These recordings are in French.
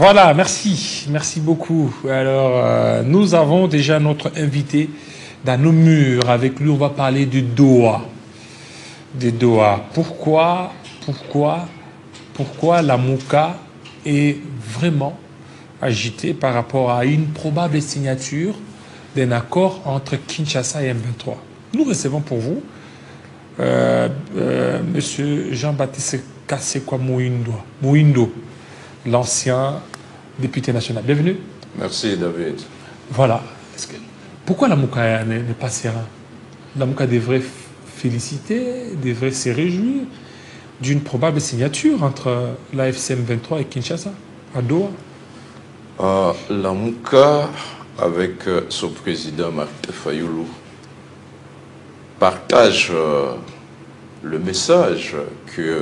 Voilà, merci. Merci beaucoup. Alors, nous avons déjà notre invité dans nos murs. Avec lui, on va parler du Doha. Des Doha. Pourquoi la Mouka est vraiment agitée par rapport à une probable signature d'un accord entre Kinshasa et M23. Nous recevons pour vous Monsieur Jean-Baptiste Kassekwa Mouindo, l'ancien député national. Bienvenue. Merci David. Voilà. Pourquoi la Mouka n'est pas serein? La Mouka devrait féliciter, devrait se réjouir d'une probable signature entre l'AFC M23 et Kinshasa, à Doha. La Mouka, avec son président Martin Fayoulou, partage le message que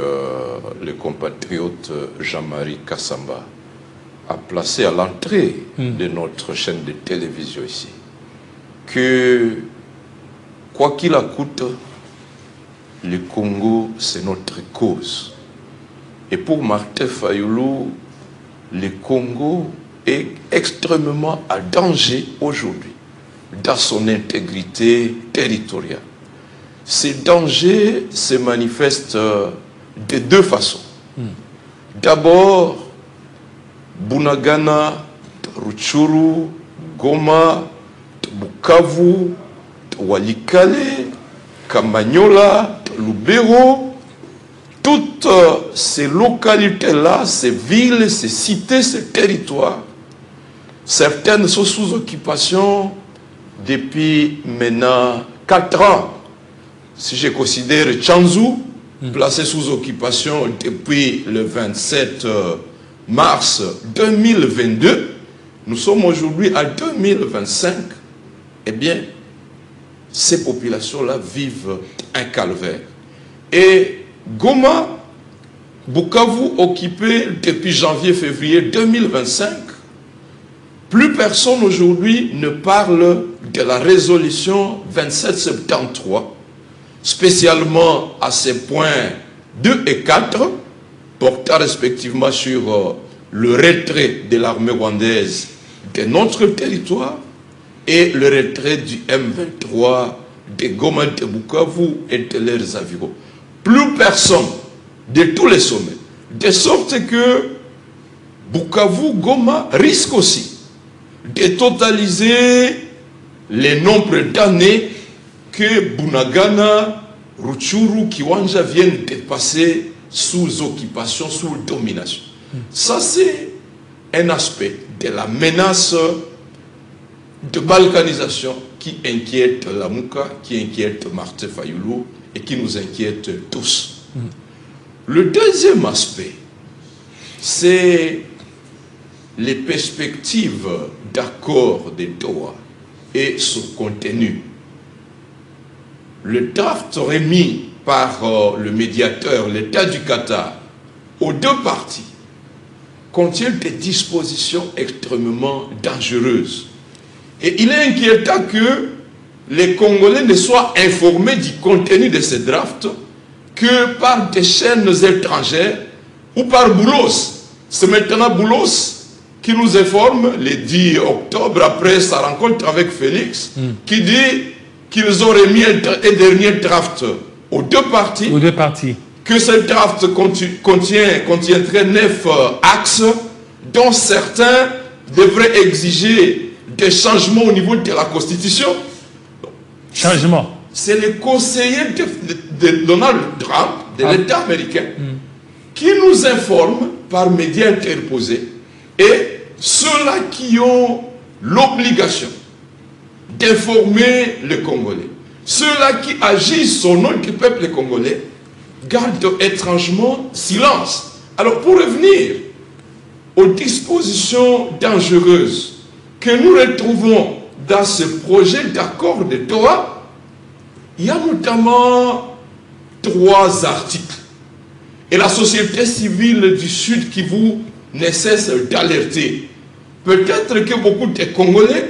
le compatriote Jean-Marie Kassamba a placé à l'entrée de notre chaîne de télévision ici. Que, quoi qu'il en coûte, le Congo, c'est notre cause. Et pour Martin Fayoulou, le Congo est extrêmement à danger aujourd'hui dans son intégrité territoriale. Ces dangers se manifestent de deux façons. D'abord, Bunagana, Rutshuru, Goma, Bukavu, Walikale, Kamanyola, Lubero, toutes ces localités-là, ces villes, ces cités, ces territoires, certaines sont sous occupation depuis maintenant 4 ans. Si je considère Tchanzu, placé sous occupation depuis le 27 mars 2022, nous sommes aujourd'hui à 2025, eh bien, ces populations-là vivent un calvaire. Et Goma, Bukavu, occupé depuis janvier-février 2025, plus personne aujourd'hui ne parle de la résolution 2773, spécialement à ses points 2 et 4, portant respectivement sur le retrait de l'armée rwandaise de notre territoire et le retrait du M23 de Goma, de Bukavu et de leurs avirons. Plus personne de tous les sommets. De sorte que Bukavu, Goma risque aussi de totaliser les nombres d'années que Bunagana, Rutshuru, Kiwanja viennent de passer sous occupation, sous domination. Ça, c'est un aspect de la menace de balkanisation qui inquiète la Mouka, qui inquiète Martin Fayoulou et qui nous inquiète tous. Le deuxième aspect, c'est les perspectives d'accord de Doha et son contenu. Le draft remis par le médiateur, l'État du Qatar, aux deux parties, contient des dispositions extrêmement dangereuses. Et il est inquiétant que les Congolais ne soient informés du contenu de ce draft que par des chaînes étrangères ou par Boulos. C'est maintenant Boulos qui nous informe, le 10 octobre, après sa rencontre avec Félix, qui dit qu'ils ont remis un dernier draft aux deux parties. Aux deux parties. Que ce draft contiendrait 9 axes, dont certains devraient exiger des changements au niveau de la Constitution. Changement. C'est les conseillers de Donald Trump, de l'État américain, qui nous informent par médias interposés, et ceux-là qui ont l'obligation d'informer les Congolais, ceux-là qui agissent au nom du peuple congolais, gardent étrangement silence. Alors, pour revenir aux dispositions dangereuses que nous retrouvons dans ce projet d'accord de Doha, il y a notamment 3 articles. Et la société civile du Sud qui vous ne cesse d'alerter. Peut-être que beaucoup de Congolais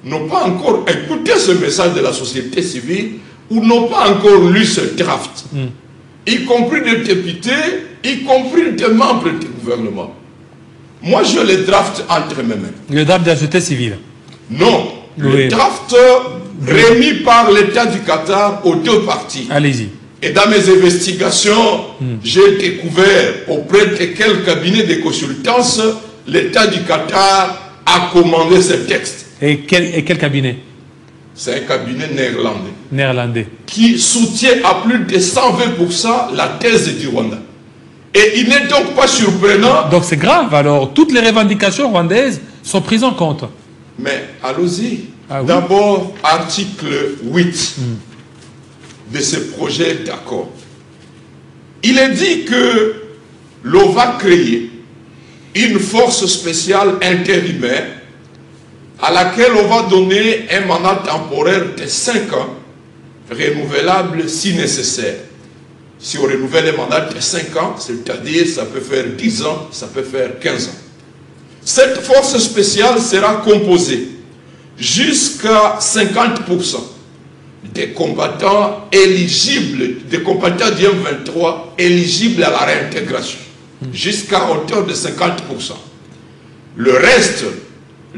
n'ont pas encore écouté ce message de la société civile ou n'ont pas encore lu ce draft. Y compris des députés, y compris des membres du gouvernement. Moi, je les draft entre mes mains. Le draft de la société civile. Non. Oui. Le draft remis par l'État du Qatar aux deux parties. Allez-y. Et dans mes investigations, j'ai découvert auprès de quel cabinet de consultance l'État du Qatar a commandé ce texte. Et quel cabinet? C'est un cabinet néerlandais. Néerlandais. Qui soutient à plus de 120% la thèse du Rwanda. Et il n'est donc pas surprenant. Donc c'est grave, alors toutes les revendications rwandaises sont prises en compte. Mais allons-y. Ah oui? D'abord, article 8 de ce projet d'accord. Il est dit que l'on va créer une force spéciale intérimaire à laquelle on va donner un mandat temporaire de 5 ans, renouvelable si nécessaire. Si on renouvelle un mandat de 5 ans, c'est-à-dire ça peut faire 10 ans, ça peut faire 15 ans. Cette force spéciale sera composée jusqu'à 50% des combattants éligibles, des combattants du M23 éligibles à la réintégration, jusqu'à hauteur de 50%. Le reste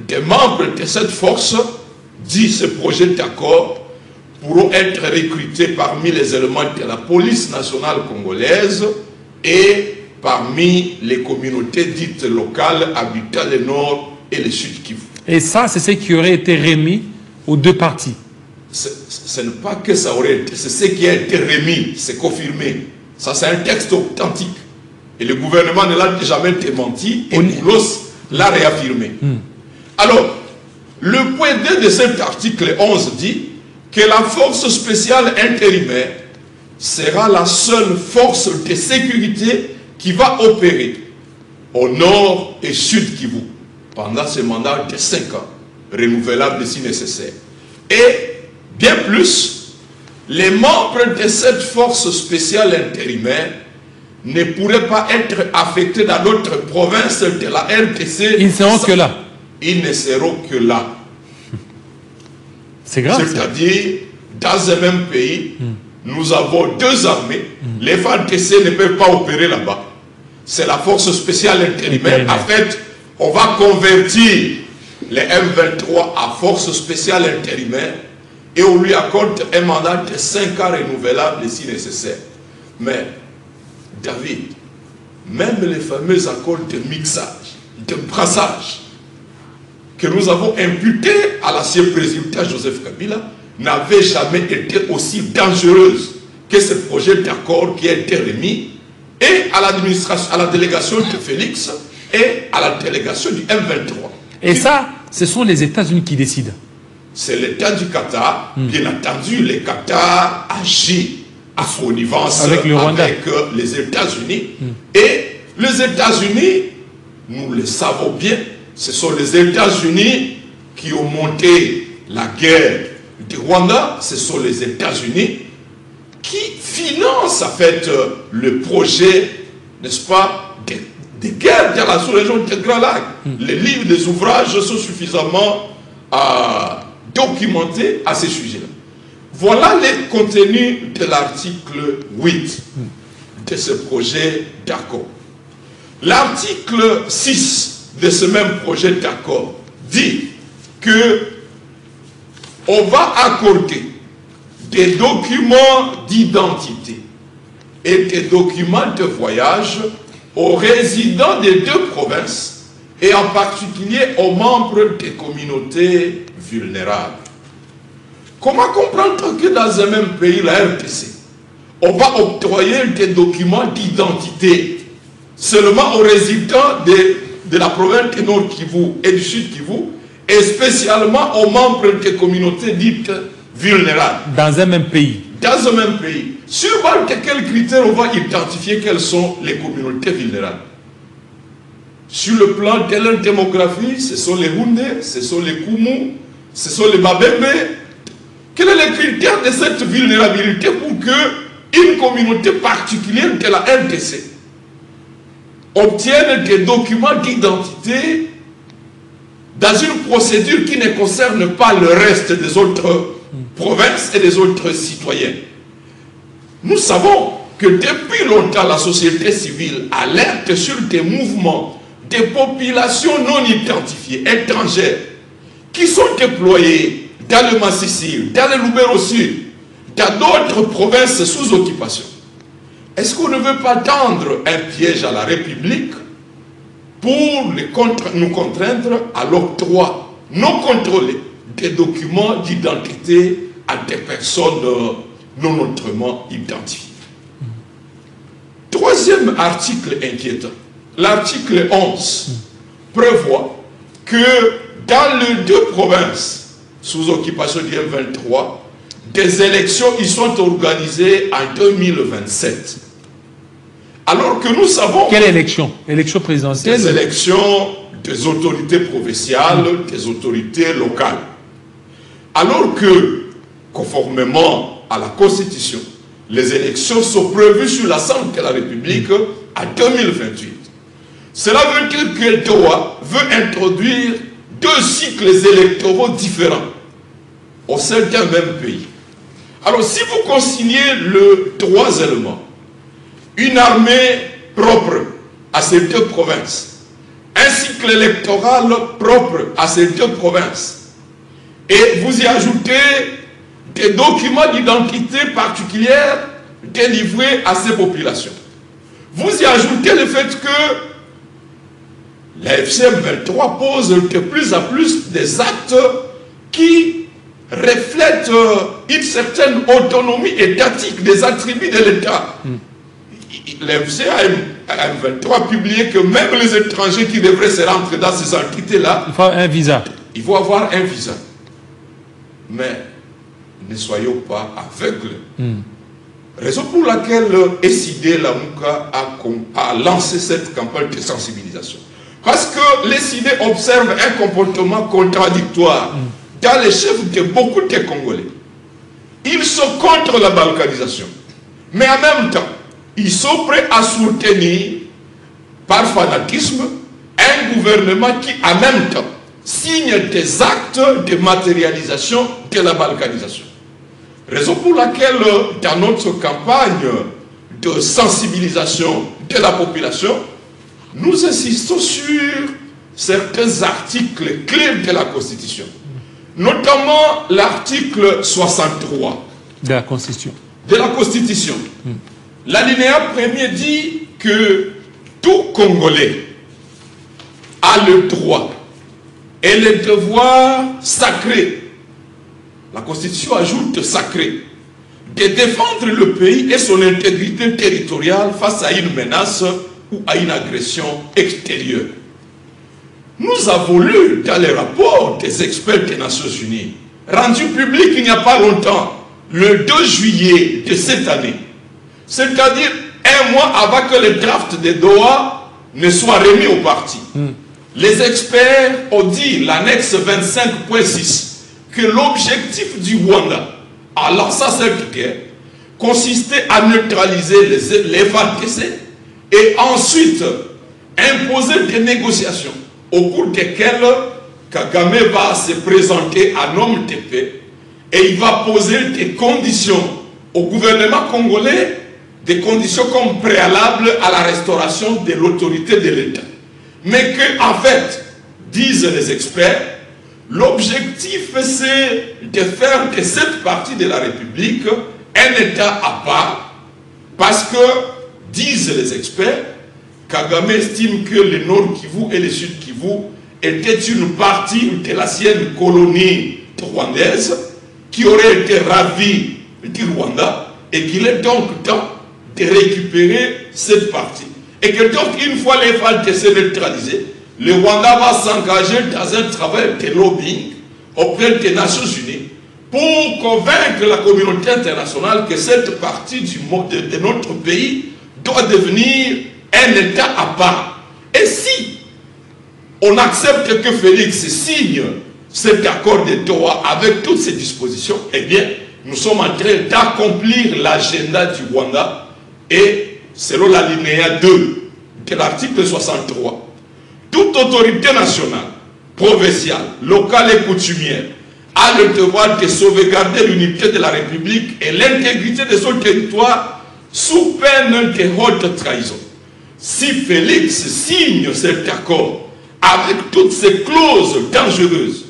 des membres de cette force, dit ce projet d'accord, pourront être recrutés parmi les éléments de la police nationale congolaise et parmi les communautés dites locales habitant le nord et le sud Kivu. Et ça, c'est ce qui aurait été remis aux deux parties. Ce n'est pas que ça aurait été, c'est ce qui a été remis, c'est confirmé. Ça, c'est un texte authentique. Et le gouvernement ne l'a jamais démenti et Boulos l'a réaffirmé. Alors, le point 2 de cet article 11 dit que la force spéciale intérimaire sera la seule force de sécurité qui va opérer au nord et sud Kivu pendant ce mandat de 5 ans, renouvelable si nécessaire. Et bien plus, les membres de cette force spéciale intérimaire ne pourraient pas être affectés dans d'autres provinces de la RDC. Ils ne seront que là. Ils ne seront que là. C'est grave. C'est-à-dire, dans un même pays, nous avons deux armées. Les FARDC ne peuvent pas opérer là-bas. C'est la force spéciale intérimaire. En fait, on va convertir les M23 à force spéciale intérimaire et on lui accorde un mandat de 5 ans renouvelable si nécessaire. Mais, David, même les fameux accords de mixage, de brassage, que nous avons imputés à l'ancien président Joseph Kabila, n'avaient jamais été aussi dangereuses que ce projet d'accord qui a été remis et à l'administration, à la délégation de Félix et à la délégation du M23. Et ça, ce sont les États-Unis qui décident. C'est l'État du Qatar. Bien entendu, le Qatar agit à connivence avec les États-Unis. Et les États-Unis, nous le savons bien, ce sont les États-Unis qui ont monté la guerre du Rwanda. Ce sont les États-Unis qui financent en fait le projet, n'est-ce pas, des guerres dans la sous-région du Grand Lac. Les livres, les ouvrages sont suffisamment documentés à ces sujets-là. Voilà les contenus de l'article 8 de ce projet d'accord. L'article 6 de ce même projet d'accord dit que on va accorder des documents d'identité et des documents de voyage aux résidents des deux provinces et en particulier aux membres des communautés vulnérables. Comment comprendre que dans un même pays, la RDC, on va octroyer des documents d'identité seulement aux résidents de la province du Nord Kivu et du Sud Kivu, et spécialement aux membres des communautés dites vulnérables. Dans un même pays. Dans un même pays. Sur base de quels critères on va identifier quelles sont les communautés vulnérables? Sur le plan de leur démographie, ce sont les Houndé, ce sont les Koumou, ce sont les Babembe. Quel est le critère de cette vulnérabilité pour qu'une communauté particulière de la RDC obtienne des documents d'identité dans une procédure qui ne concerne pas le reste des autres provinces et des autres citoyens? Nous savons que depuis longtemps, la société civile alerte sur des mouvements des populations non identifiées, étrangères, qui sont déployées dans le Massissi, dans le Lubero Sud, dans d'autres provinces sous occupation. Est-ce qu'on ne veut pas tendre un piège à la République pour nous contraindre à l'octroi non contrôlé des documents d'identité à des personnes non autrement identifiées? Troisième article inquiétant, l'article 11 prévoit que dans les deux provinces sous occupation du M23, des élections y sont organisées en 2027. Alors que nous savons... Quelle élection? Élection présidentielle? Des élections des autorités provinciales, des autorités locales. Alors que, conformément à la Constitution, les élections sont prévues sur l'Assemblée de la République en 2028. Cela veut dire que Doha veut introduire deux cycles électoraux différents au sein d'un même pays. Alors, si vous consignez le trois éléments, une armée propre à ces deux provinces, un cycle électoral propre à ces deux provinces, et vous y ajoutez des documents d'identité particulière délivrés à ces populations. Vous y ajoutez le fait que la FCM 23 pose de plus en plus des actes qui reflètent une certaine autonomie étatique des attributs de l'État. La FCM 23 a publié que même les étrangers qui devraient se rendre dans ces entités-là, il faut un visa. Il faut avoir un visa. Mais ne soyons pas aveugles. Raison pour laquelle SID Lamuka a lancé cette campagne de sensibilisation. Parce que les SID observent un comportement contradictoire dans les chefs de beaucoup de Congolais. Ils sont contre la balkanisation. Mais en même temps, ils sont prêts à soutenir, par fanatisme, un gouvernement qui, en même temps, signe des actes de matérialisation de la balkanisation. Raison pour laquelle, dans notre campagne de sensibilisation de la population, nous insistons sur certains articles clés de la Constitution, notamment l'article 63 de la Constitution. L'alinéa premier dit que tout Congolais a le droit et le devoir sacré, la Constitution ajoute sacré, de défendre le pays et son intégrité territoriale face à une menace ou à une agression extérieure. Nous avons lu dans les rapports des experts des Nations Unies, rendus publics il n'y a pas longtemps, le 2 juillet de cette année, c'est-à-dire un mois avant que le draft de Doha ne soit remis au parti. Les experts ont dit, l'annexe 25.6, que l'objectif du Rwanda, en lançant cette guerre, consistait à neutraliser les FARDC et ensuite imposer des négociations au cours desquelles Kagame va se présenter en homme de paix et il va poser des conditions au gouvernement congolais, des conditions comme préalables à la restauration de l'autorité de l'État. Mais que, en fait, disent les experts, l'objectif c'est de faire de cette partie de la République un État à part, parce que, disent les experts, Kagame estime que le Nord Kivu et le Sud Kivu étaient une partie de l'ancienne colonie rwandaise qui aurait été ravie du Rwanda et qu'il est donc temps de récupérer cette partie. Et que donc, une fois les FARDC neutralisés, le Rwanda va s'engager dans un travail de lobbying auprès des Nations Unies pour convaincre la communauté internationale que cette partie de notre pays doit devenir un État à part. Et si on accepte que Félix signe cet accord de Doha avec toutes ces dispositions, eh bien, nous sommes en train d'accomplir l'agenda du Rwanda et, selon l'alinéa 2 de l'article 63, toute autorité nationale, provinciale, locale et coutumière a le devoir de sauvegarder l'unité de la République et l'intégrité de son territoire sous peine de haute trahison. si Félix signe cet accord avec toutes ces clauses dangereuses,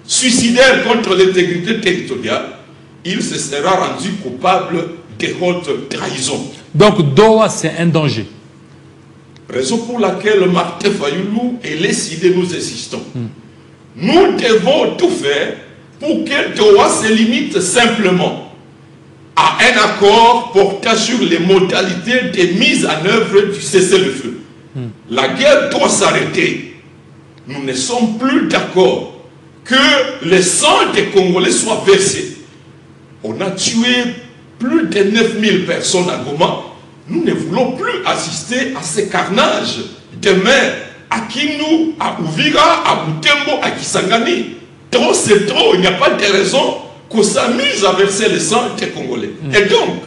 suicidaires contre l'intégrité territoriale, il se sera rendu coupable de haute trahison. Donc Doha, c'est un danger. Raison pour laquelle Martin Fayoulou et les CID nous insistons. Nous devons tout faire pour que Doha se limite simplement à un accord portant sur les modalités de mise en œuvre du cessez-le-feu. La guerre doit s'arrêter. Nous ne sommes plus d'accord que le sang des Congolais soit versé. On a tué plus de 9000 personnes à Goma. Nous ne voulons plus assister à ces carnages demain à Kindu, à Uvira, à Butembo, à Kisangani. Trop c'est trop, il n'y a pas de raison qu'on s'amuse à verser le sang des Congolais. Et donc,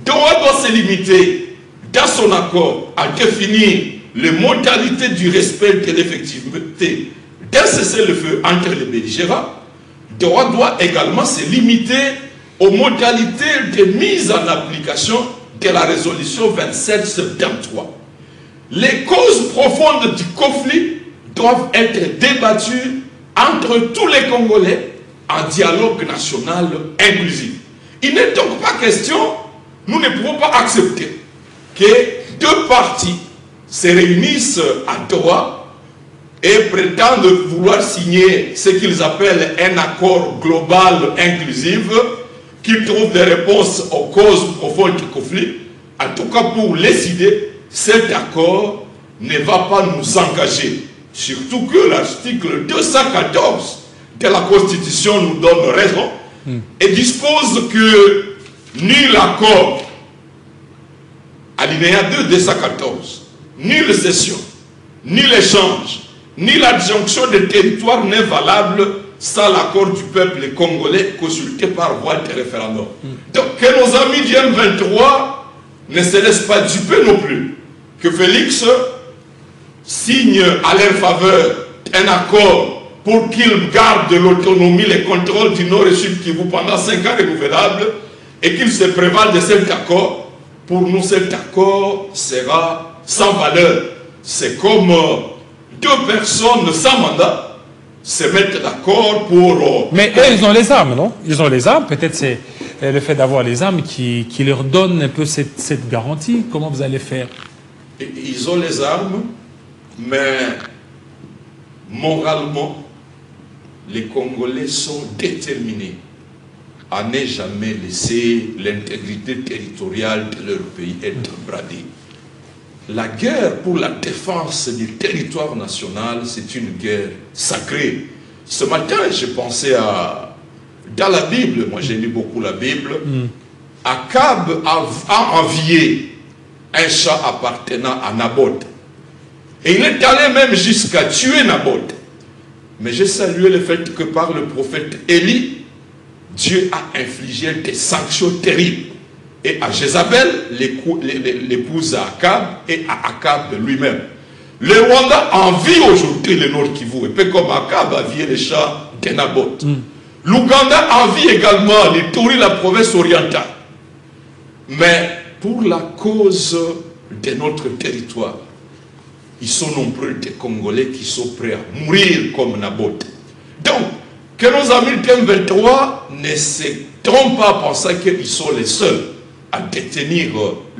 Doha doit se limiter dans son accord à définir les modalités du respect de l'effectivité d'un cessez-le-feu entre les belligérants. Doha doit également se limiter aux modalités de mise en application de la résolution 2773. Les causes profondes du conflit doivent être débattues entre tous les Congolais en dialogue national inclusif. Il n'est donc pas question, nous ne pouvons pas accepter que deux parties se réunissent à Doha et prétendent vouloir signer ce qu'ils appellent un accord global inclusif qui trouve des réponses aux causes profondes du conflit. En tout cas, pour les idées, cet accord ne va pas nous engager. Surtout que l'article 214 de la Constitution nous donne raison et dispose que nul accord, alinéa 2 214, nulle cession, ni l'échange, ni l'adjonction de territoire n'est valable sans l'accord du peuple congolais consulté par voie de référendum. Donc que nos amis du M23 ne se laissent pas duper non plus. Que Félix signe à leur faveur un accord pour qu'ils gardent l'autonomie, les contrôles du Nord et Sud Kivu pendant 5 ans renouvelables et qu'ils se prévalent de cet accord. Pour nous, cet accord sera sans valeur. C'est comme deux personnes sans mandat se mettent d'accord pour... Mais eux, ils ont les armes, non? Ils ont les armes. Peut-être c'est le fait d'avoir les armes qui leur donne un peu cette garantie. Comment vous allez faire? Ils ont les armes, mais moralement, les Congolais sont déterminés à ne jamais laisser l'intégrité territoriale de leur pays être bradée. La guerre pour la défense du territoire national, c'est une guerre sacrée. Ce matin, je pensais dans la Bible, moi j'ai lu beaucoup la Bible, Akab a envié un chat appartenant à Naboth. Et il est allé même jusqu'à tuer Naboth. Mais j'ai salué le fait que par le prophète Élie, Dieu a infligé des sanctions terribles. Et à Jézabel, l'épouse à Akab, et à Akab lui-même. Le Rwanda envie aujourd'hui le Nord Kivu, et peu comme Akab a envié les chats de Naboth. L'Ouganda envie également l'Ituri, la province orientale. Mais pour la cause de notre territoire, ils sont nombreux des Congolais qui sont prêts à mourir comme Naboth. Donc, que nos amis du M23 ne se trompent pas en pensant qu'ils sont les seuls à détenir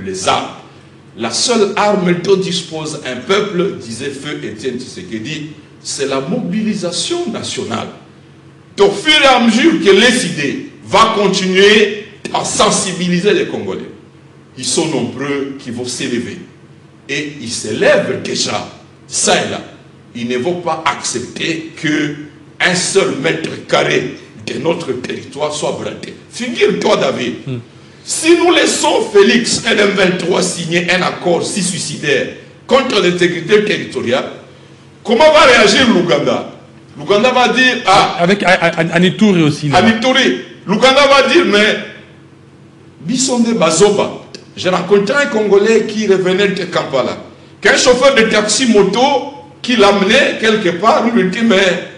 les armes. La seule arme dont dispose un peuple, disait Feu Étienne Tshisekedi, c'est la mobilisation nationale. Donc, au fur et à mesure que les idées vont continuer à sensibiliser les Congolais, ils sont nombreux qui vont s'élever. Et ils s'élèvent déjà, ça et là. Ils ne vont pas accepter qu'un seul mètre carré de notre territoire soit bradé. Figure-toi, David, si nous laissons Félix et M23 signer un accord si suicidaire contre l'intégrité territoriale, comment va réagir l'Ouganda? L'Ouganda va dire... Ah, avec Anituri aussi. Anituri. L'Ouganda va dire, mais... Bisonde Bazoba. J'ai rencontré un Congolais qui revenait de Kampala, qu'un chauffeur de taxi moto qui l'amenait quelque part, lui dit, mais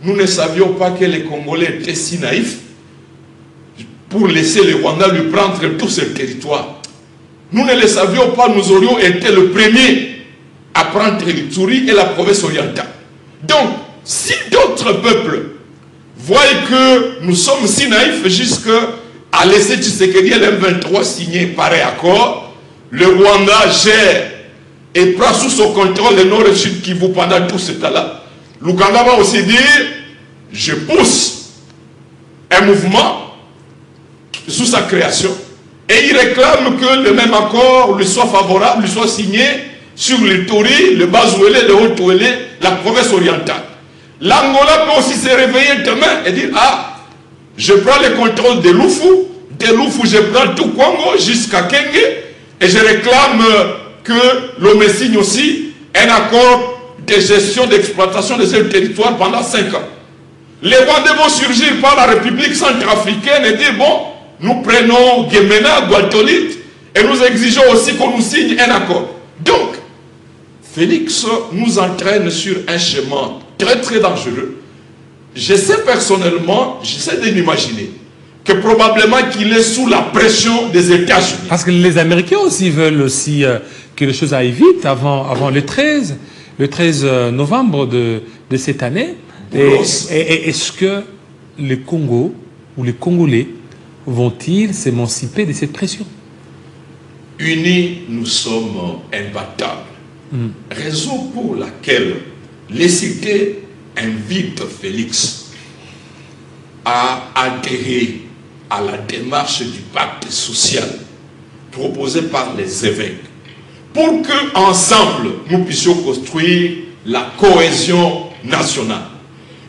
nous ne savions pas que les Congolais étaient si naïfs pour laisser les Rwandais lui prendre tout ce territoire. Nous ne le savions pas, nous aurions été le premier à prendre l'Ituri et la province orientale. Donc, si d'autres peuples voient que nous sommes si naïfs jusqu'à laisser Tshisekedi et l'M23 signer pareil accord, le Rwanda gère et prend sous son contrôle le nord et le sud Kivu pendant tout ce temps-là, l'Ouganda va aussi dire, je pousse un mouvement sous sa création et il réclame que le même accord lui soit favorable, lui soit signé sur le Tori, le Bas-Ouélé, le Haut-Ouélé, la province orientale. L'Angola peut aussi se réveiller demain et dire, ah, je prends le contrôle de Lufu je prends tout Congo jusqu'à Kenge et je réclame que l'on me signe aussi un accord de gestion d'exploitation de ce territoire pendant 5 ans. Les Rwandais vont surgir par la République centrafricaine et dire, bon, nous prenons Guémena, Gualtolit et nous exigeons aussi qu'on nous signe un accord. Donc, Félix nous entraîne sur un chemin très très dangereux. J'essaie personnellement, j'essaie de m'imaginer que probablement qu'il est sous la pression des États-Unis. Parce que les Américains aussi veulent aussi que les choses aillent vite avant le 13 novembre de cette année. Et est-ce que le Congo ou les Congolais vont-ils s'émanciper de cette pression? Unis, nous sommes imbattables. Raison pour laquelle les cités invitent Félix à adhérer à la démarche du pacte social proposé par les évêques pour que ensemble nous puissions construire la cohésion nationale,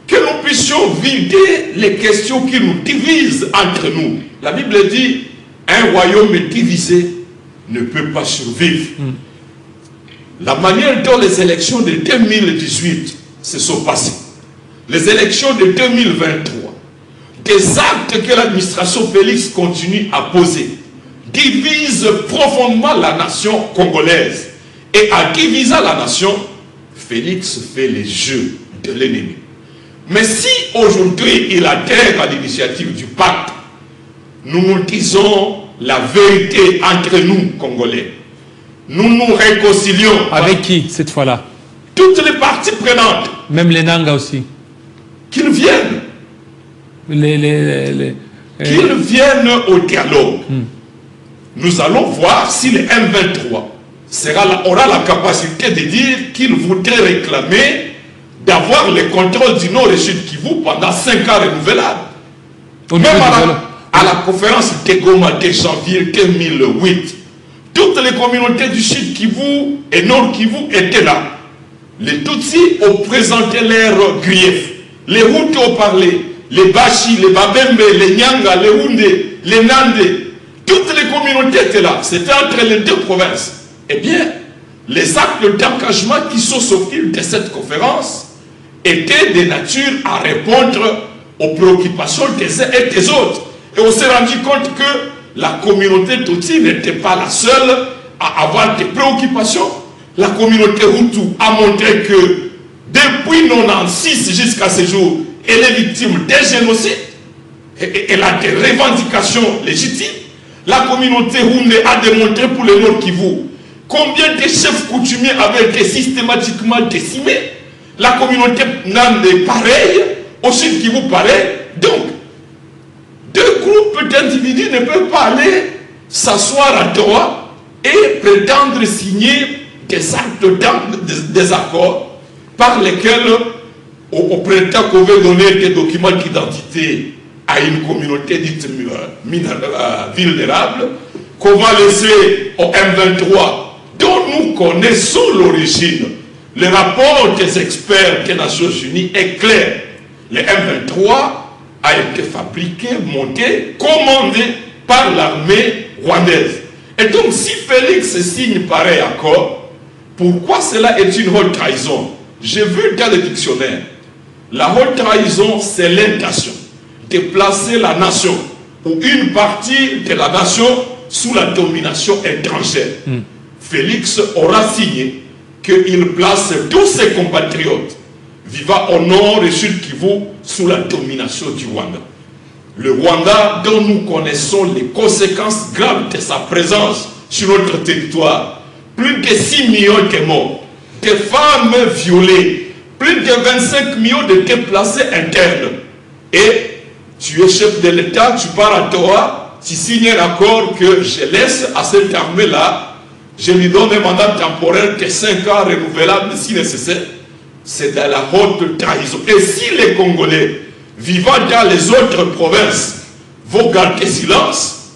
que nous puissions vider les questions qui nous divisent entre nous. La Bible dit, un royaume divisé ne peut pas survivre. La manière dont les élections de 2018 se sont passées, les élections de 2023, des actes que l'administration Félix continue à poser, divisent profondément la nation congolaise. Et en divisant la nation, Félix fait les jeux de l'ennemi. Mais si aujourd'hui il adhère à l'initiative du pacte, nous nous disons la vérité entre nous, Congolais. Nous nous réconcilions. Avec qui, cette fois-là? Toutes les parties prenantes. Même les Nanga aussi. Qu'ils viennent. Qu'ils viennent au dialogue. Nous allons voir si le M23 aura la capacité de dire qu'il voudrait réclamer d'avoir le contrôle du Nord et Sud Kivu pendant 5 ans renouvelables. Même à la conférence de Goma de janvier 2008, toutes les communautés du Sud Kivu et Nord Kivu étaient là. Les Tutsis ont présenté leurs griefs. Les Hutus ont parlé. Les Bashi, les Babembe, les Nyanga, les Houndé, les Nandé. Toutes les communautés étaient là. C'était entre les deux provinces. Eh bien, les actes d'engagement qui sont sortis de cette conférence étaient de nature à répondre aux préoccupations des uns et des autres. Et on s'est rendu compte que la communauté Tutsi n'était pas la seule à avoir des préoccupations. La communauté Hutu a montré que depuis 1996 jusqu'à ce jour, elle est victime d'un génocide. Et elle a des revendications légitimes. La communauté Houndé a démontré pour le Nord Kivu combien de chefs coutumiers avaient été systématiquement décimés. La communauté Nandé pareil, au Sud Kivu pareil. Donc, deux groupes d'individus ne peuvent pas aller s'asseoir à Doha et prétendre signer des actes des accords par lesquels on prétend qu'on veut donner des documents d'identité à une communauté dite vulnérable, qu'on va laisser au M23, dont nous connaissons l'origine. Le rapport des experts des Nations Unies est clair. Le M23 a été fabriqué, monté, commandé par l'armée rwandaise. Et donc, si Félix signe pareil accord, pourquoi cela est une haute trahison? J'ai vu dans le dictionnaire, la haute trahison, c'est l'intention de placer la nation ou une partie de la nation sous la domination étrangère. Félix aura signé qu'il place tous ses compatriotes vivant au nord et sud Kivu sous la domination du Rwanda. Le Rwanda, dont nous connaissons les conséquences graves de sa présence sur notre territoire, plus de 6 millions de morts, des femmes violées, plus de 25 millions de déplacés internes. Et tu es chef de l'État, tu pars à Doha, tu signes un accord que je laisse à cette armée-là, je lui donne un mandat temporaire de 5 ans renouvelable si nécessaire. C'est de la haute trahison. Et si les Congolais vivant dans les autres provinces vont garder silence,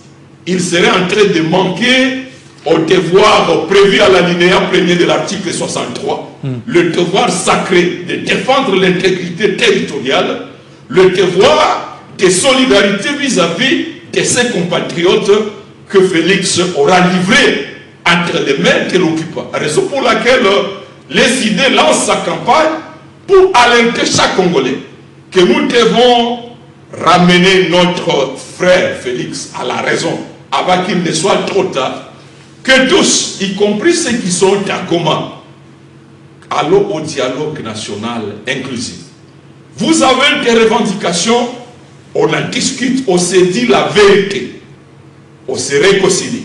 ils seraient en train de manquer au devoir prévu à l'alinéa 1er de l'article 63, le devoir sacré de défendre l'intégrité territoriale, le devoir de solidarité vis-à-vis de ses compatriotes que Félix aura livrés entre les mains de l'occupant. Raison pour laquelle les idées lancent sa campagne pour alerter chaque Congolais que nous devons ramener notre frère Félix à la raison avant qu'il ne soit trop tard. Que tous, y compris ceux qui sont à Goma, allons au dialogue national inclusif. Vous avez des revendications, on en discute, on se dit la vérité, on se réconcilie,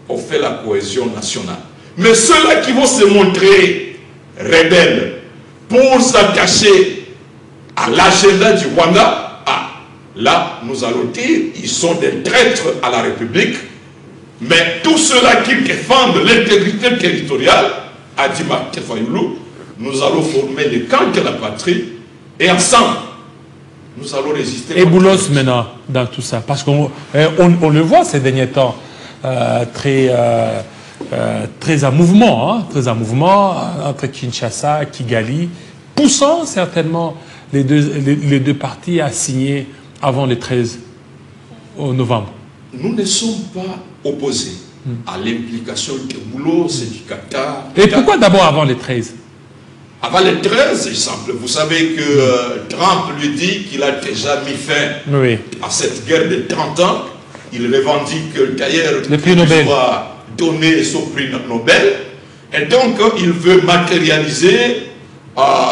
on fait la cohésion nationale. Mais ceux-là qui vont se montrer rebelles pour s'attacher à l'agenda du Rwanda, là, nous allons dire, ils sont des traîtres à la République. Mais tous ceux-là qui défendent l'intégrité territoriale, a dit Martin Fayoulou, nous allons former les camps de la patrie et ensemble, nous allons résister. Et Boulos maintenant, dans tout ça, parce qu'on le voit ces derniers temps, très en mouvement, hein, très en mouvement entre Kinshasa, Kigali, poussant certainement les deux parties à signer avant le 13 novembre. Nous ne sommes pas opposés à l'implication de Boulos et du Qatar. Et pourquoi d'abord avant les 13? Avant les 13, c'est simple. Vous savez que Trump lui dit qu'il a déjà mis fin à cette guerre de 30 ans. Il revendique d'ailleurs qu'il doit donner son prix Nobel. Et donc, il veut matérialiser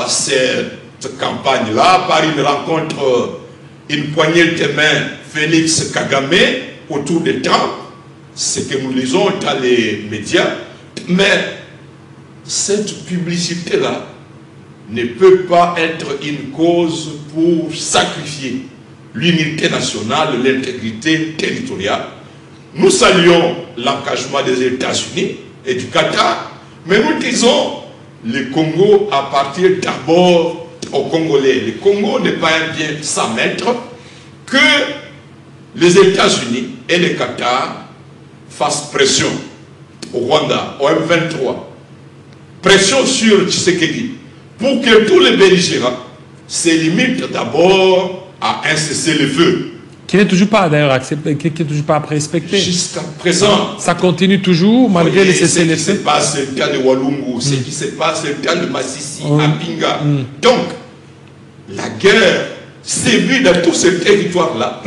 cette campagne-là par une rencontre, une poignée de main Félix Kagame autour de Trump, ce que nous lisons dans les médias. Mais cette publicité-là ne peut pas être une cause pour sacrifier l'unité nationale, l'intégrité territoriale. Nous saluons l'engagement des États-Unis et du Qatar, mais nous disons le Congo appartient d'abord aux Congolais. Le Congo n'est pas un bien sans maître. Que les États-Unis et le Qatar fassent pression au Rwanda, au M23, pression sur Tshisekedi, pour que tous les belligérants se limitent d'abord à un cessez-le-feu. Qui n'est toujours pas d'ailleurs accepté, qui n'est toujours pas respecté. Jusqu'à présent. Ça continue toujours malgré les cessez-le-feu. Ce qui se passe le cas de Walungu, ce qui se passe le cas de Massissi, à Pinga. Donc, la guerre sévit dans tous ces territoires-là.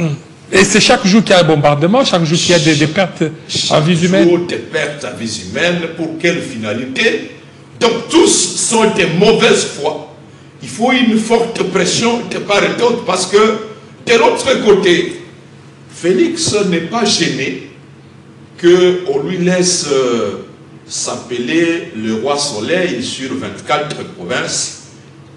Et c'est chaque jour qu'il y a un bombardement, chaque jour qu'il y a des pertes à vie humaine. Chaque jour des pertes à vie humaine, pour quelle finalité? Donc tous sont de mauvaise foi. Il faut une forte pression de part et d'autre parce que de l'autre côté, Félix n'est pas gêné qu'on lui laisse s'appeler le roi soleil sur 24 provinces.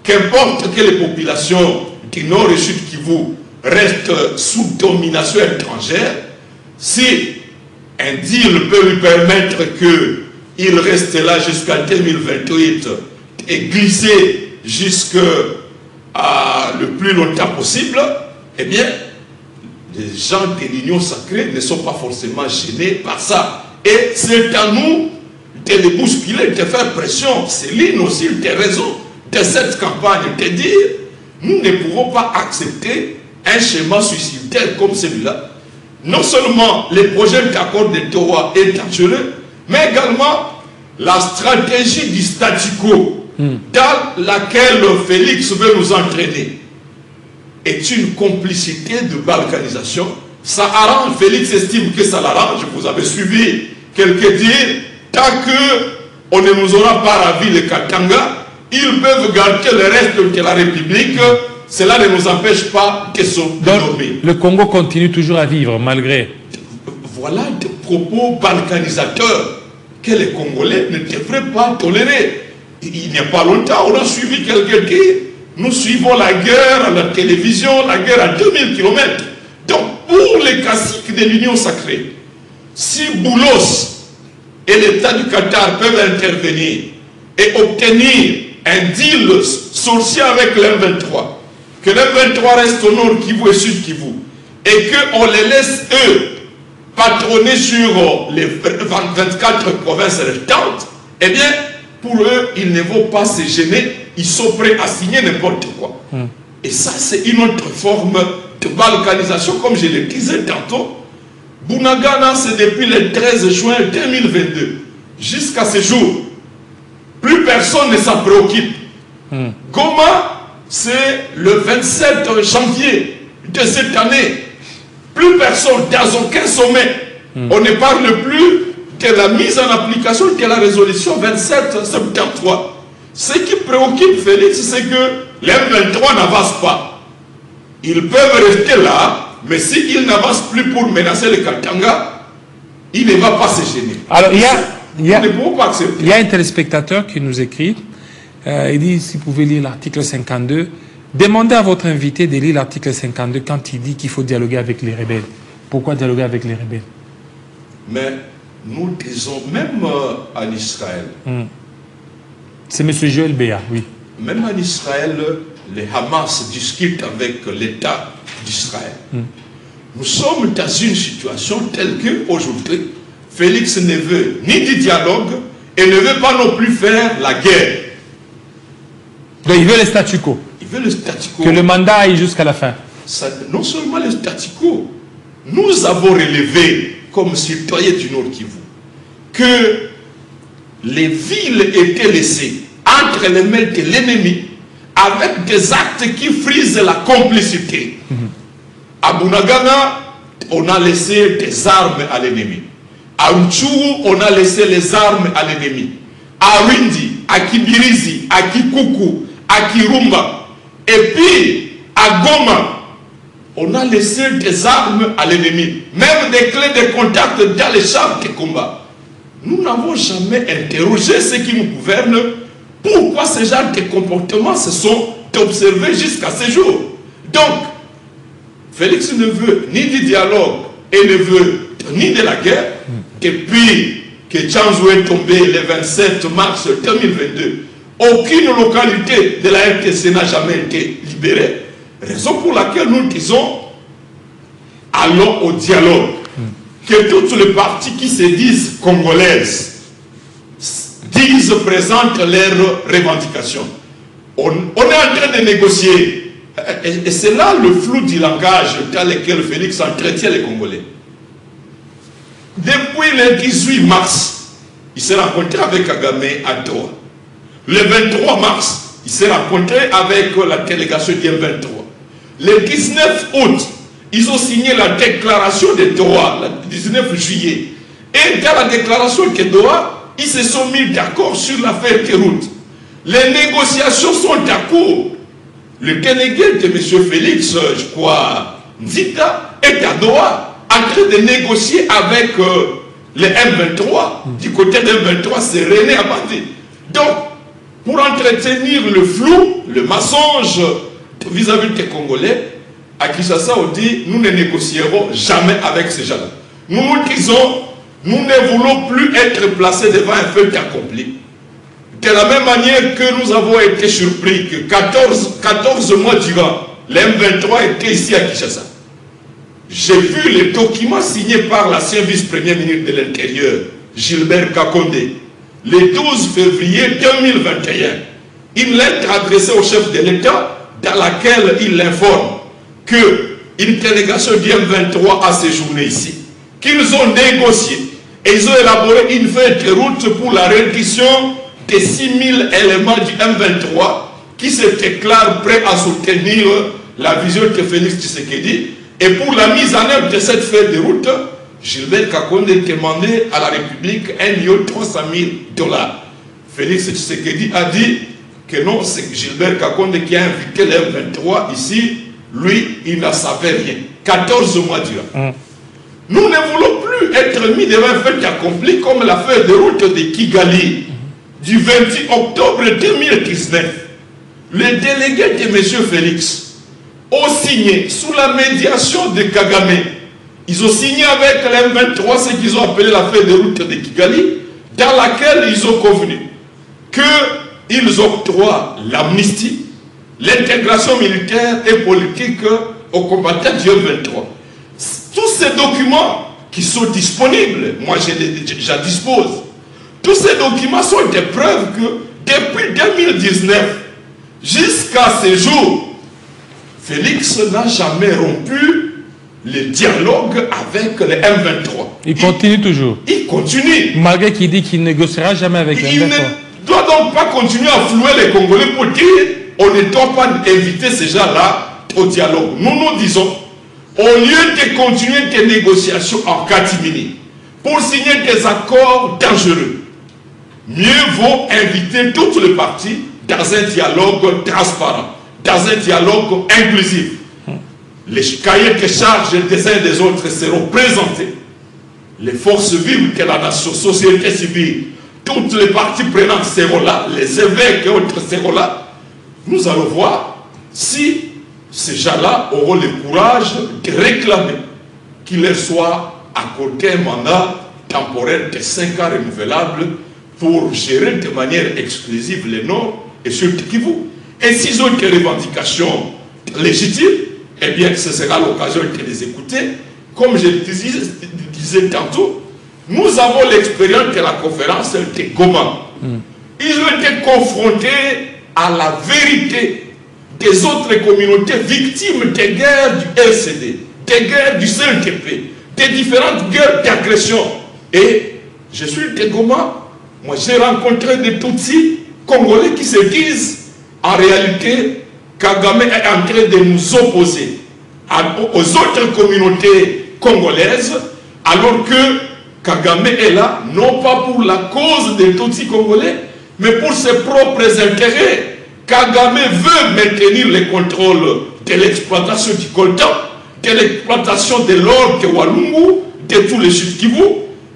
Qu'importe que les populations du nord et sud Kivu restent sous domination étrangère, si un deal peut lui permettre qu'il reste là jusqu'à 2028 et glisser jusqu'à le plus longtemps possible, eh bien, les gens de l'Union sacrée ne sont pas forcément gênés par ça. Et c'est à nous de les bousculer, de faire pression. C'est l'une aussi des raisons de cette campagne, de dire nous ne pouvons pas accepter un schéma suicidaire comme celui-là. Non seulement le projet d'accord de Doha est dangereux, mais également la stratégie du statu quo dans laquelle Félix veut nous entraîner est une complicité de balkanisation. Ça arrange, Félix estime que ça l'arrange. Vous avez suivi quelques dire, tant qu'on ne nous aura pas ravi le Katanga, ils peuvent garder le reste de la République. Cela ne nous empêche pas de dormir. Le Congo continue toujours à vivre malgré. Voilà des propos balkanisateurs que les Congolais ne devraient pas tolérer. Il n'y a pas longtemps, on a suivi quelqu'un qui... Nous suivons la guerre à la télévision, la guerre à 2000 km. Donc, pour les caciques de l'Union sacrée, si Boulos et l'État du Qatar peuvent intervenir et obtenir un deal sorcier avec l'M23, que l'M23 reste au nord Kivu et sud Kivu, et qu'on les laisse, eux, patronner sur les 24 provinces restantes, eh bien, pour eux, il ne vaut pas se gêner, ils sont prêts à signer n'importe quoi. Et ça, c'est une autre forme de balkanisation, comme je le disais tantôt. Bunagana, c'est depuis le 13 juin 2022, jusqu'à ce jour. Plus personne ne s'en préoccupe. Goma, c'est le 27 janvier de cette année. Plus personne, dans aucun sommet, on ne parle plus de la mise en application de la résolution 2773. Ce qui préoccupe Félix, c'est que les M23 n'avancent pas. Ils peuvent rester là, mais s'ils n'avancent plus pour menacer le Katanga, il ne va pas se gêner. Alors, il y a un téléspectateur qui nous écrit, il dit, si vous pouvez lire l'article 52, demandez à votre invité de lire l'article 52 quand il dit qu'il faut dialoguer avec les rebelles. Pourquoi dialoguer avec les rebelles? Mais nous disons, même en Israël, c'est M. Joël Béa, oui. Même en Israël, les Hamas discutent avec l'État d'Israël. Nous sommes dans une situation telle qu'aujourd'hui, Félix ne veut ni du dialogue et ne veut pas non plus faire la guerre. Donc il veut le statu quo. Il veut le statu quo. Que le mandat aille jusqu'à la fin. Ça, non seulement le statu quo, nous avons relevé comme citoyens du Nord Kivu que les villes étaient laissées entre les mains de l'ennemi avec des actes qui frisent la complicité. À Bunagana, on a laissé des armes à l'ennemi. À Rutshuru, on a laissé les armes à l'ennemi. À Rwindi, à Kibirizi, à Kikuku, à Kirumba. Et puis, à Goma, on a laissé des armes à l'ennemi. Même des clés de contact dans les chars de combat. Nous n'avons jamais interrogé ceux qui nous gouvernent pourquoi ce genre de comportements se sont observés jusqu'à ce jour. Donc, Félix ne veut ni du dialogue et ne veut ni de la guerre. Depuis que Tchanzou est tombé le 27 mars 2022, aucune localité de la RTC n'a jamais été libérée. Raison pour laquelle nous disons allons au dialogue. Que toutes les parties qui se disent congolaises présentent leurs revendications. On est en train de négocier. Et c'est là le flou du langage dans lequel Félix entretient les Congolais. Depuis le 18 mars, il s'est rencontré avec Kagame à Doha. Le 23 mars, il s'est rencontré avec la délégation du M23. Le 19 août, ils ont signé la déclaration de Doha, le 19 juillet. Et dans la déclaration de Doha, ils se sont mis d'accord sur l'affaire des routes. Les négociations sont en cours. Le délégué de M. Félix, je crois, Nzita, est à Doha, en train de négocier avec les M23. Du côté de M23, c'est René Abadi. Donc, pour entretenir le flou, le mensonge vis-à-vis des Congolais, à Kinshasa, on dit, nous ne négocierons jamais avec ces gens-là. Nous nous disons, nous ne voulons plus être placés devant un fait accompli. De la même manière que nous avons été surpris que 14 mois durant, les M23 étaient ici à Kinshasa. J'ai vu les documents signés par l'ancien vice-premier ministre de l'Intérieur, Gilbert Kakonde, le 12 février 2021. Une lettre adressée au chef de l'État dans laquelle il informe qu'une délégation du M23 a séjourné ici, qu'ils ont négocié et ils ont élaboré une feuille de route pour la reddition des 6000 éléments du M23 qui se déclarent prêts à soutenir la vision de Félix Tshisekedi. Et pour la mise en œuvre de cette feuille de route, Gilbert Kakonde demandait à la République 1 300 000 $. Félix Tshisekedi a dit que non, c'est Gilbert Kakonde qui a invité le M23 ici. Lui, il ne savait rien. 14 mois durant. Nous ne voulons plus être mis devant un fait accompli comme la feuille de route de Kigali du 28 octobre 2019, les délégués de M. Félix ont signé sous la médiation de Kagame. Ils ont signé avec les M23 ce qu'ils ont appelé la feuille de route de Kigali, dans laquelle ils ont convenu qu'ils octroient l'amnistie, l'intégration militaire et politique aux combattants du M23. Tous ces documents qui sont disponibles, moi j'en dispose, tous ces documents sont des preuves que depuis 2019 jusqu'à ce jour, Félix n'a jamais rompu le dialogue avec les M23. Il continue toujours. Il continue. Malgré qu'il dit qu'il ne négociera jamais avec les M23. Il ne doit donc pas continuer à flouer les Congolais pour dire on ne doit pas inviter ces gens-là au dialogue. Nous disons, au lieu de continuer des négociations en catimini pour signer des accords dangereux, mieux vaut inviter toutes les parties dans un dialogue transparent, dans un dialogue inclusif. Les cahiers de charges des uns et des autres seront présentés. Les forces vives de la nation, société civile, toutes les parties prenantes seront là, les évêques et autres seront là. Nous allons voir si ces gens-là auront le courage de réclamer qu'il leur soit accordé un mandat temporaire de 5 ans renouvelable pour gérer de manière exclusive les Nord et sur Kivu. Et s'ils ont des revendications légitimes, eh bien, ce sera l'occasion de les écouter. Comme je le disais tantôt, nous avons l'expérience de la conférence de Goma. Ils ont été confrontés à la vérité des autres communautés victimes des guerres du RCD, des guerres du CNTP, des différentes guerres d'agression. Et je suis de Goma, moi j'ai rencontré des Tutsis congolais qui se disent, en réalité, Kagame est en train de nous opposer aux autres communautés congolaises, alors que Kagame est là, non pas pour la cause des Tutsis congolais, mais pour ses propres intérêts. Kagame veut maintenir le contrôle de l'exploitation du coltan, de l'exploitation de l'or de Walungu, de tous les Sud Kivu.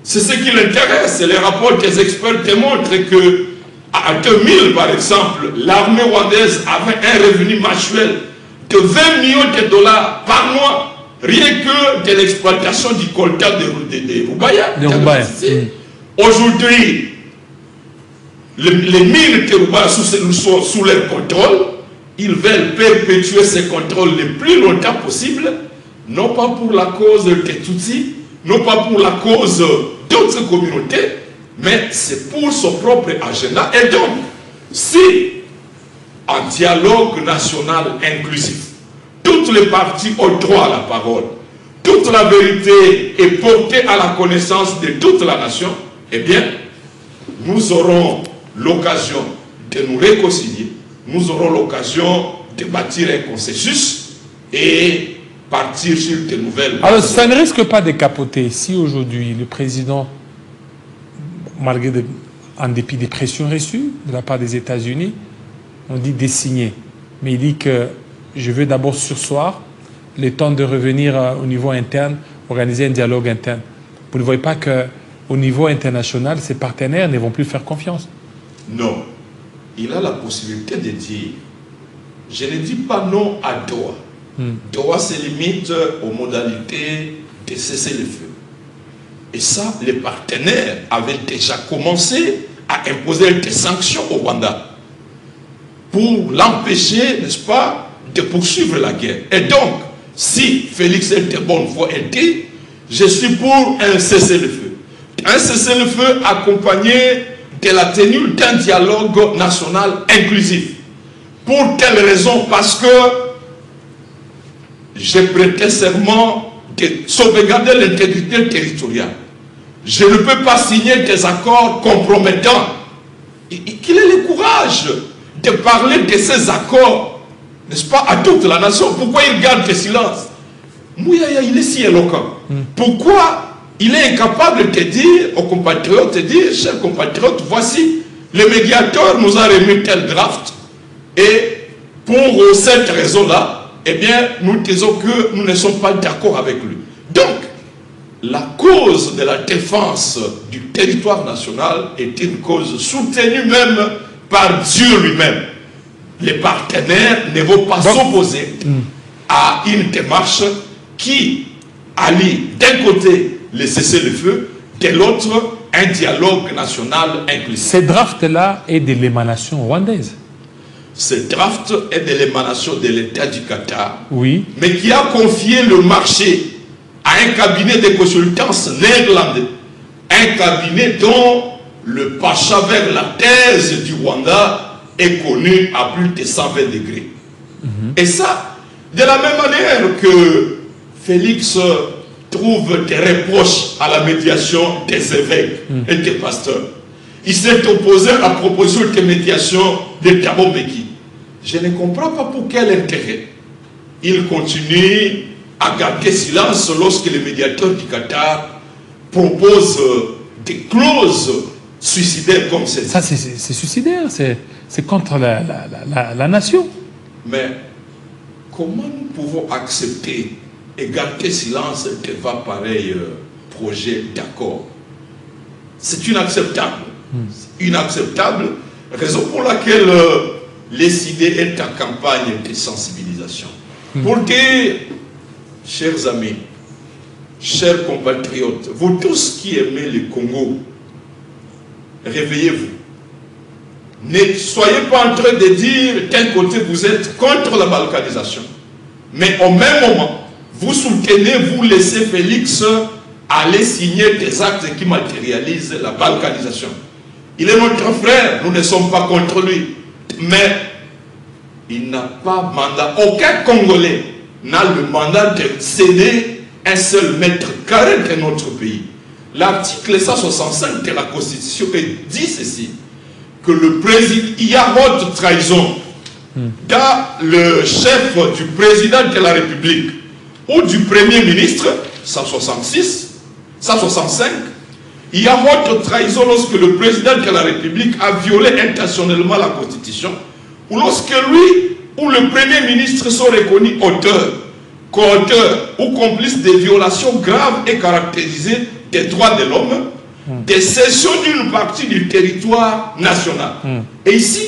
C'est ce qui l'intéresse. Les rapports des experts démontrent que en 2000, par exemple, l'armée rwandaise avait un revenu mensuel de 20 millions de dollars par mois, rien que de l'exploitation du coltan de Rubaya. Aujourd'hui, les mines de Rubaya sont sous leur contrôle. Ils veulent perpétuer ce contrôle le plus longtemps possible, non pas pour la cause des Tutsis, non pas pour la cause d'autres communautés, mais c'est pour son propre agenda. Et donc, si un dialogue national inclusif, toutes les parties ont droit à la parole, toute la vérité est portée à la connaissance de toute la nation, eh bien, nous aurons l'occasion de nous réconcilier, nous aurons l'occasion de bâtir un consensus et partir sur de nouvelles... Alors, ça ne risque pas de capoter si aujourd'hui le président, en dépit des pressions reçues de la part des États-Unis, on dit de signer. Mais il dit que je veux d'abord sursoir, le temps de revenir au niveau interne, organiser un dialogue interne. Vous ne voyez pas qu'au niveau international, ses partenaires ne vont plus faire confiance? Non. Il a la possibilité de dire, je ne dis pas non à Doha. Doha se limite aux modalités de cesser le feu. Et ça, les partenaires avaient déjà commencé à imposer des sanctions au Rwanda pour l'empêcher, n'est-ce pas, de poursuivre la guerre. Et donc, si Félix est de bonne foi et dit, je suis pour un cessez-le-feu. Un cessez-le-feu accompagné de la tenue d'un dialogue national inclusif. Pour quelle raison? Parce que j'ai prêté serment de sauvegarder l'intégrité territoriale. Je ne peux pas signer des accords compromettants. Qu'il ait le courage de parler de ces accords, n'est-ce pas, à toute la nation. Pourquoi il garde le silence? Mouyaya, il est si éloquent. Pourquoi il est incapable de dire aux compatriotes, de dire, chers compatriotes, voici, le médiateur nous a remis tel draft, et pour cette raison-là, eh bien, nous disons que nous ne sommes pas d'accord avec lui. Donc, la cause de la défense du territoire national est une cause soutenue même par Dieu lui-même. Les partenaires ne vont pas s'opposer à une démarche qui allie d'un côté le cessez-le-feu, de l'autre un dialogue national inclusif. Ce draft-là est de l'émanation rwandaise. Ce draft est de l'émanation de l'État du Qatar, Oui. mais qui a confié le marché à un cabinet de consultance néerlandais. Un cabinet dont le pacha vers la thèse du Rwanda est connu à plus de 120 degrés. Et ça, de la même manière que Félix trouve des reproches à la médiation des évêques et des pasteurs, il s'est opposé à la proposition de médiation de Thabo Mbeki. Je ne comprends pas pour quel intérêt il continue à garder silence lorsque le médiateur du Qatar propose des clauses suicidaires comme celle-ci. Ça, c'est suicidaire, c'est contre la nation. Mais comment nous pouvons accepter et garder silence devant pareil projet d'accord? C'est inacceptable. Inacceptable, raison pour laquelle l'ECD est en campagne de sensibilisation. Pour dire, chers amis, chers compatriotes, vous tous qui aimez le Congo, réveillez-vous. Ne soyez pas en train de dire d'un côté vous êtes contre la balkanisation, mais au même moment, vous soutenez, vous laissez Félix aller signer des actes qui matérialisent la balkanisation. Il est notre frère, nous ne sommes pas contre lui, mais il n'a pas mandat, aucun Congolais n'a le mandat de céder un seul mètre carré de notre pays. L'article 165 de la Constitution dit ceci, que le président, il y a haute trahison dans le chef du président de la République ou du Premier ministre, 166, 165, il y a haute trahison lorsque le président de la République a violé intentionnellement la Constitution, ou lorsque lui ou le Premier ministre sont reconnus auteurs, co-auteurs ou complices de violations graves et caractérisées des droits de l'homme, des cessions d'une partie du territoire national. Et ici,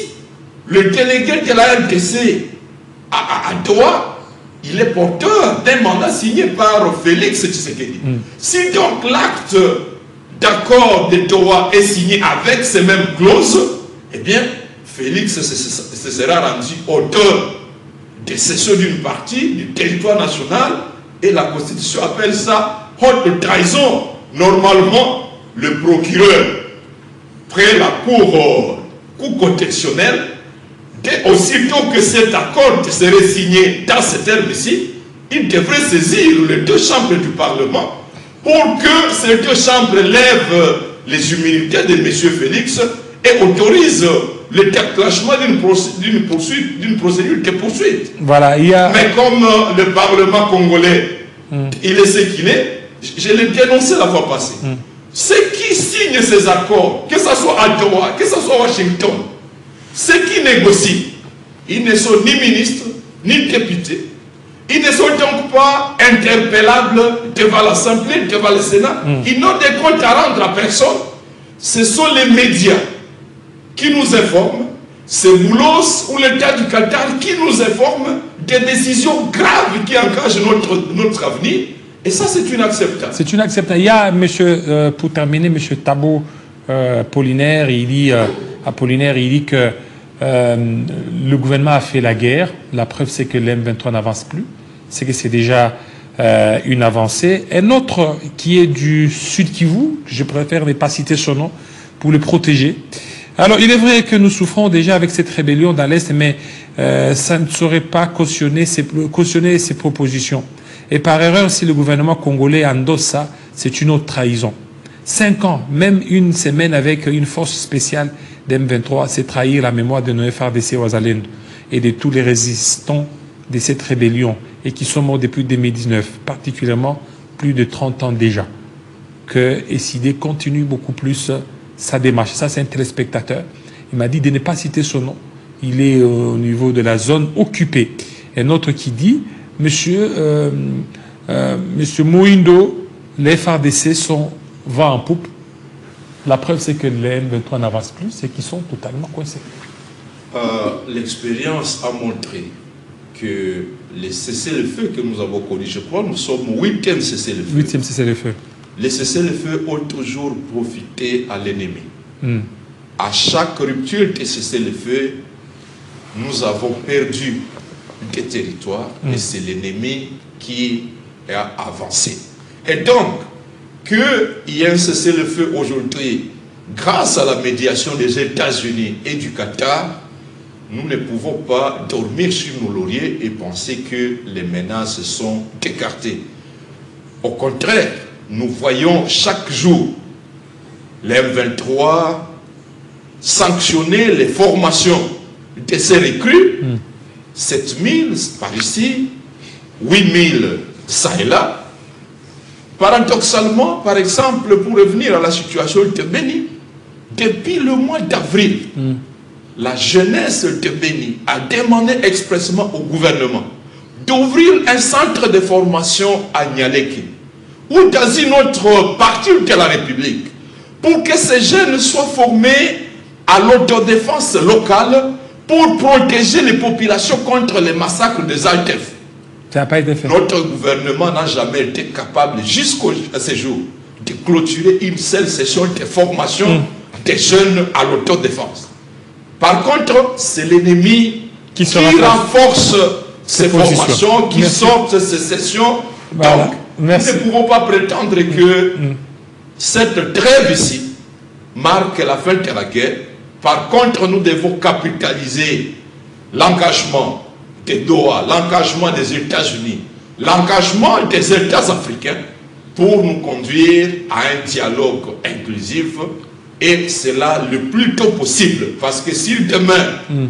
le délégué de la RDC à Doha, il est porteur d'un mandat signé par Félix Tshisekedi. Si donc l'acte d'accord de Doha est signé avec ces mêmes clauses, eh bien, Félix se sera rendu auteur de cession d'une partie du territoire national, et la Constitution appelle ça haute trahison. Normalement, le procureur, près la cour contextuelle, aussitôt que cet accord serait signé dans ce terme-ci, il devrait saisir les deux chambres du Parlement pour que ces deux chambres lèvent les immunités de M. Félix et autorisent le déclenchement d'une procédure de poursuite. Voilà, Mais comme le Parlement congolais, il est ce qu'il est, je l'ai dénoncé la fois passée. Ceux qui signent ces accords, que ce soit à Doha, que ce soit à Washington, ceux qui négocient, ils ne sont ni ministres, ni députés. Ils ne sont donc pas interpellables devant l'Assemblée, devant le Sénat. Ils n'ont des comptes à rendre à personne. Ce sont les médias qui nous informent. C'est Boulos ou l'État du Qatar qui nous informe des décisions graves qui engagent notre avenir. Et ça, c'est inacceptable. C'est inacceptable. Il y a, pour terminer, M. Thabo Apollinaire, il dit que le gouvernement a fait la guerre. La preuve, c'est que l'M23 n'avance plus. C'est que c'est déjà une avancée. Un autre qui est du Sud Kivu, je préfère ne pas citer son nom, pour le protéger. Alors, il est vrai que nous souffrons déjà avec cette rébellion dans l'Est, mais ça ne saurait pas cautionner ces propositions. Et par erreur, si le gouvernement congolais endosse ça, c'est une autre trahison. 5 ans, même une semaine avec une force spéciale d'M23, c'est trahir la mémoire de nos FARDC Wazalendo et de tous les résistants de cette rébellion et qui sont morts depuis 2019, particulièrement plus de 30 ans déjà. Que SID continue beaucoup plus sa démarche. Ça, c'est un téléspectateur. Il m'a dit de ne pas citer son nom. Il est au niveau de la zone occupée. Un autre qui dit, Monsieur Mouindo les FARDC sont vent en poupe. La preuve, c'est que les M23 n'avancent plus, c'est qu'ils sont totalement coincés. L'expérience a montré que les cessez-le-feu que nous avons connus, je crois, nous sommes au 8e cessez-le-feu. 8e cessez-le-feu. Les cessez-le-feu ont toujours profité à l'ennemi. À chaque rupture de cessez-le-feu, nous avons perdu des territoires et c'est l'ennemi qui a avancé. Et donc, qu'il y ait un cessez-le-feu aujourd'hui, grâce à la médiation des États-Unis et du Qatar, nous ne pouvons pas dormir sur nos lauriers et penser que les menaces sont écartées. Au contraire, nous voyons chaque jour les M23 sanctionner les formations de ces recrues, 7000 par ici, 8000 ça et là. Paradoxalement, par exemple, pour revenir à la situation de Béni, depuis le mois d'avril, la jeunesse de Béni a demandé expressément au gouvernement d'ouvrir un centre de formation à Nialeki ou dans une autre partie de la République pour que ces jeunes soient formés à l'autodéfense locale pour protéger les populations contre les massacres des Altef. Ça n'a pas été fait. Notre gouvernement n'a jamais été capable, jusqu'à ce jour, de clôturer une seule session de formation des jeunes à l'autodéfense. Par contre, c'est l'ennemi qui renforce ces formations, qui sortent ces sessions. Voilà. Donc, nous ne pouvons pas prétendre que cette trêve ici marque la fin de la guerre. Par contre, nous devons capitaliser l'engagement de Doha, l'engagement des États-Unis, l'engagement des États africains pour nous conduire à un dialogue inclusif et cela le plus tôt possible. Parce que si demain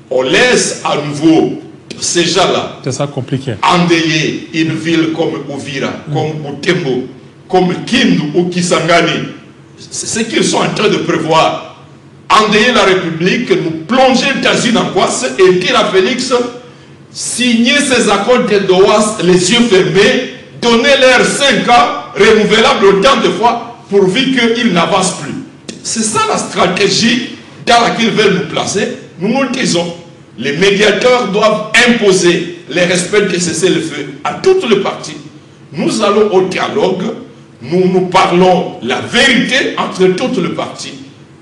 on laisse à nouveau ces gens-là endeuiller une ville comme Uvira, comme Butembo, comme Kindu ou Kisangani, c'est ce qu'ils sont en train de prévoir. Endeuiller la République, nous plonger dans une angoisse et dire à Félix, signer ces accords de Doha les yeux fermés, donner-leur 5 ans renouvelables autant de fois pourvu qu'ils n'avancent plus. C'est ça la stratégie dans laquelle ils veulent nous placer. Nous nous disons, les médiateurs doivent imposer le respect de cessez-le-feu à toutes les parties. Nous allons au dialogue, nous parlons la vérité entre toutes les parties.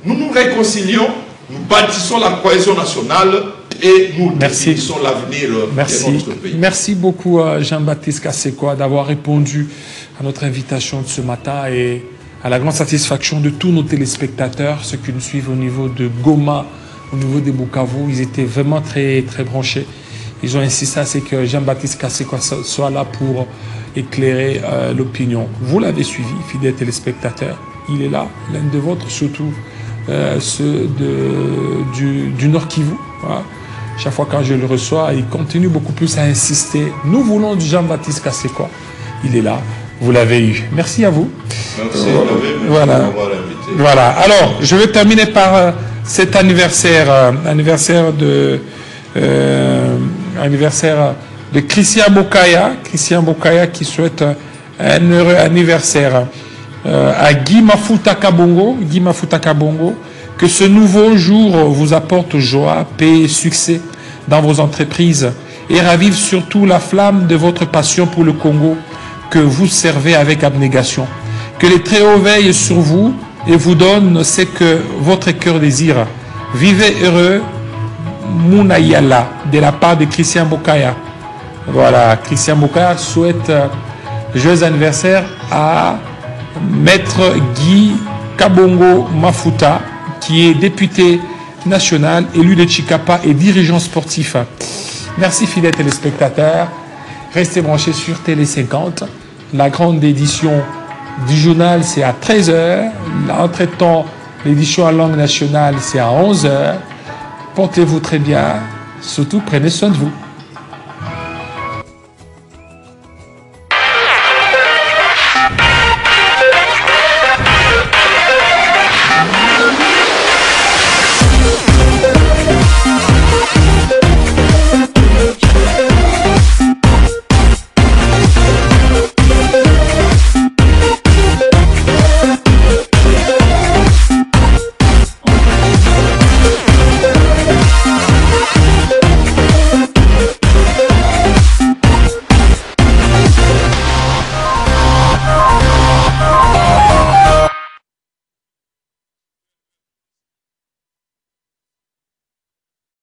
Nous nous réconcilions, nous bâtissons la cohésion nationale et nous définissons l'avenir de notre pays. Merci beaucoup Jean-Baptiste Kasekwa d'avoir répondu à notre invitation de ce matin et à la grande satisfaction de tous nos téléspectateurs, ceux qui nous suivent au niveau de Goma, au niveau des Bukavu. Ils étaient vraiment très, très branchés. Ils ont insisté à ce que Jean-Baptiste Kasekwa soit là pour éclairer l'opinion. Vous l'avez suivi, fidèles téléspectateurs. Il est là, l'un de vôtres, surtout ceux du Nord Kivu. Voilà. Chaque fois quand je le reçois, il continue beaucoup plus à insister. Nous voulons du Jean-Baptiste Kasekwa. Il est là. Vous l'avez eu. Merci à vous. Merci voilà. Voilà. Alors, je vais terminer par cet anniversaire, anniversaire de Christian Bokaya. Christian Bokaya qui souhaite un heureux anniversaire à Guy Mafuta Kabongo. Guy Mafuta Kabongo. Que ce nouveau jour vous apporte joie, paix et succès dans vos entreprises et ravive surtout la flamme de votre passion pour le Congo que vous servez avec abnégation. Que les Très-Hauts veillent sur vous et vous donnent ce que votre cœur désire. Vivez heureux, Mounayala, de la part de Christian Bokaya. Voilà, Christian Bokaya souhaite joyeux anniversaire à Maître Guy Kabongo Mafuta, qui est député national, élu de Chikapa et dirigeant sportif. Merci fidèles téléspectateurs. Restez branchés sur Télé 50. La grande édition du journal, c'est à 13h. Entre-temps, l'édition en langue nationale, c'est à 11h. Portez-vous très bien. Surtout, prenez soin de vous.